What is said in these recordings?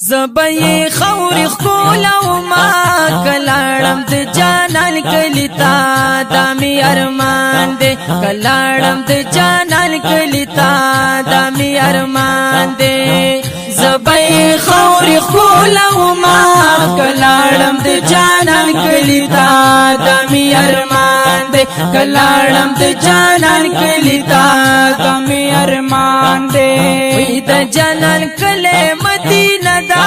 زبې خوري خپل او ما کلاړم د جانان کلیتا دامي ارمان دې کلاړم د جانان کلیتا دامي ارمان دې زبې خوري خپل او ما کلاړم د جانان کلیتا دامي ارمان دې کلاړم د جانان کلیتا دامي ارمان دې د جانان کله مدینه دا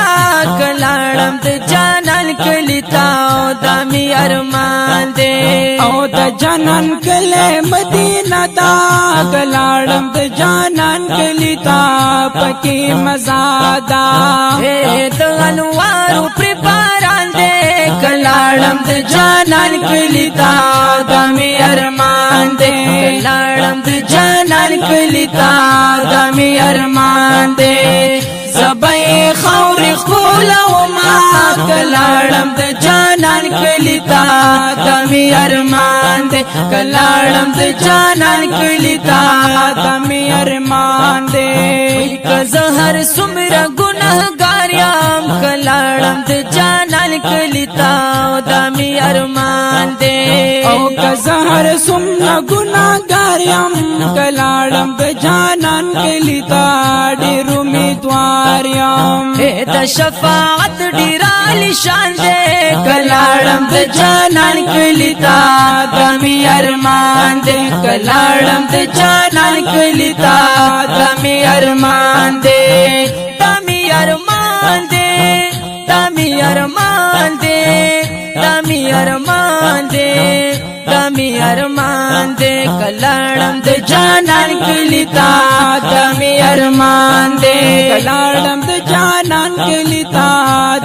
کلاړم د جانان کلیتا او دامي ارمان دې او د جانان کله مدینه دا کلاړم د جانان کلیتا پکې مزادا د انوارو پر باران دې کلاړم د جانان کلیتا دامي ارمان دې کلاړم د جانان کلیتا دامي ارمان دې زبې خوري خپل او ما کلاړم د جانان کلیتا دامي ارمان دې کلاړم د جانان کلیتا دامي ارمان دې که زهر سمره ګناهګار یم کلاړم د جانان کلیتا دامي ارمان دې او که زهر سمره ګناهګار یم کلاړم د جانان کلیتا ډېر امیدوار یم د شفاعت ډیرال شان دې کلاړم د جانان کلیتا دامي ارمان دې کلاړم د جانان کلیتا دامي ارمان دې دامي ارمان دې دامي ارمان دې دامي ارمان دې دامي ارمان دې کلاړم د جانان کلیتا دامي ارمان دې کلاړم د جانان کلیتا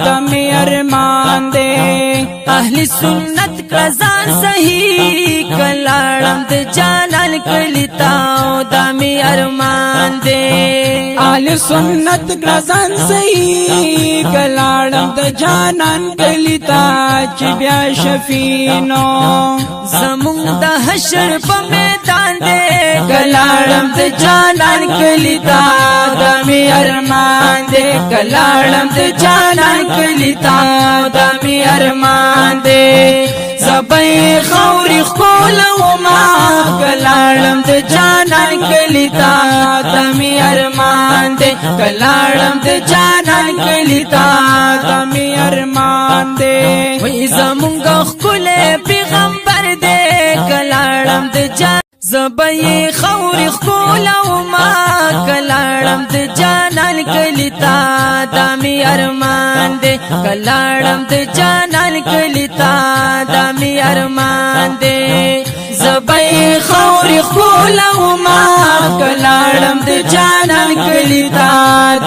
دامي ارمان دې اهل سنت کزان صحیح کلاړم د جانان کلیتا دامي ارمان دې اهل سنت کزان صحیح کلاړم د جانان کلیتا چې بیا شفینو زمون د حشر په میدان دې کلاړم د جانان کلیتا دامي ارمان دې کلاړم د جانان کلیتا دامي ارمان دې زبې خوري خپل او ما کلاړم د جانان کلیتا دامي ارمان دې کلاړم د جانان کلیتا دامي ارمان دې وې زمونږ خپل پیغمبر دې کلاړم د جانان زبې خوري خپل او ما کلاړم د جانان کلیتا دامي ارمان دې کلاړم د جانان کلیتا دامي ارمان دې زبې خوري خپل او ما کلاړم د جانان کلیتا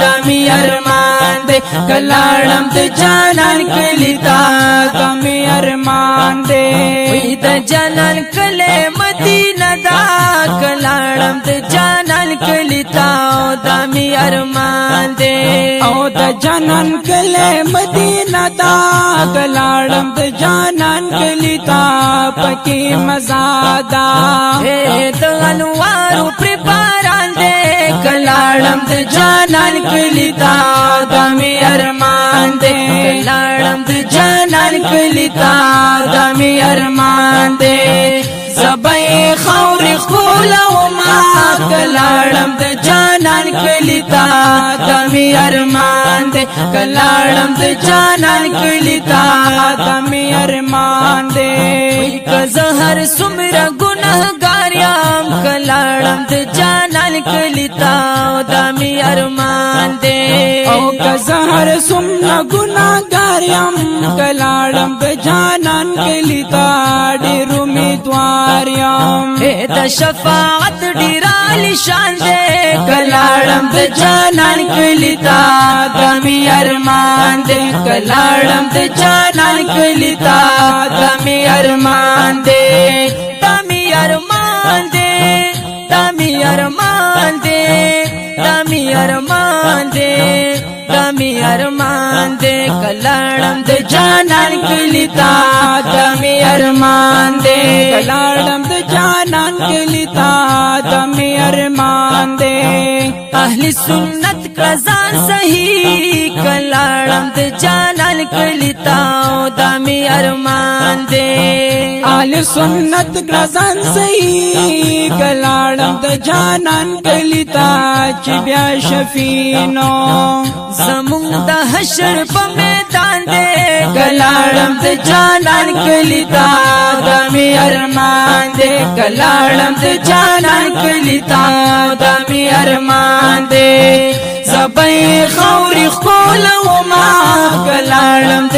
دامي ارمان دې کلاړم د جانان کلیتا دامي ارمان دې د جانان کله مدینه دا کلاړم د جانان کلیتا دامي ارمان دې او د جانان کله مدینه دا کلاړم د جانان کلیتا پکې مزادا د انوارو پر باران دې کلاړم د جانان کلیتا دامي ارمان دې کلاړم د جانان کلیتا دامي ارمان دې زبې خوري خپل او ما کلاړم د جانان کلیتا دامي ارمان دې کلاړم د جانان کلیتا دامي ارمان دې که زهر سمره ګناهګار یم کلاړم د جانان کلیتا دامي ارمان دې او که زهر سمره ګناهګار یم کلاړم د جانان کلیتا ډېر امیدوار یم د شفاعت ډیرال شان دې کلاړم د جانان کلیتا دامي ارمان دې کلاړم د جانان کلیتا دامي ارمان دې دامي ارمان دې دامي ارمان دې دامي ارمان دې دامي ارمان دې کلاړم د جانان کلیتا دامي ارمان دې کلاړم د جانان کلیتا دامي ارمان دې اهل سنت کزان صحیح کلاړم د جانان کلیتا دا می ارمان دے آل سنت گرزان صحیح کلاړم د جانان کلیتا چې بیا شفینو زمون د حشر په میدان دے کلاړم د جانان کلیتا دا می ارمان دے کلاړم د جانان کلیتا دا می ارمان دے زبای خوري خول و ما کلاړم